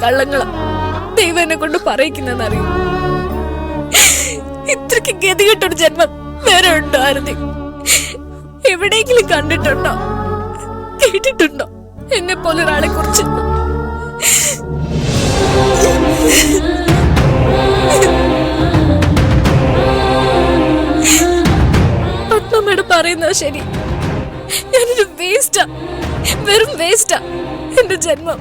കള്ളങ്ങളാ ദൈവം എന്നെ കൊണ്ട് പറയിക്കുന്നറിയും. ഇത്രക്ക് ഗതികെട്ടൊരു ജന്മം വേറെ ഉണ്ടോ ആരതി? എവിടെയെങ്കിലും കണ്ടിട്ടുണ്ടോ, കേട്ടിട്ടുണ്ടോ എന്നെ പോലെ ഒരാളെ കുറിച്ച്? പത്മമ്മയുടെ പറയുന്നത് ശരി, ഞാനൊരു വേസ്റ്റാ, വെറും വേസ്റ്റാ എന്റെ ജന്മം.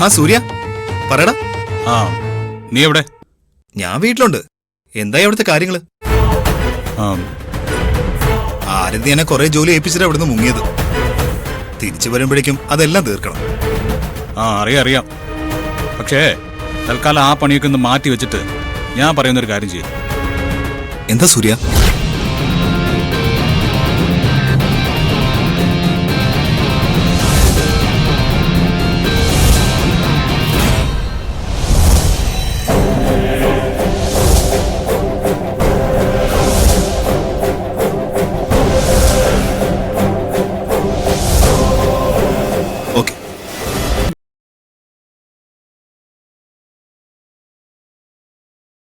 ആ സൂര്യ, പറയടാ. ആ, നീ എവിടെ? ഞാൻ വീട്ടിലുണ്ട്. എന്തായി അവിടുത്തെ കാര്യങ്ങള്? ആരതി എന്നെ കുറെ ജോലി ഏൽപ്പിച്ചിട്ട് അവിടുന്ന് മുങ്ങിയത്. തിരിച്ചു വരുമ്പോഴേക്കും അതെല്ലാം തീർക്കണം. അറിയാം. പക്ഷേ തൽക്കാലം ആ പണിയൊക്കെ ഒന്ന് മാറ്റി വെച്ചിട്ട് ഞാൻ പറയുന്നൊരു കാര്യം ചെയ്യും. എന്താ സൂര്യ?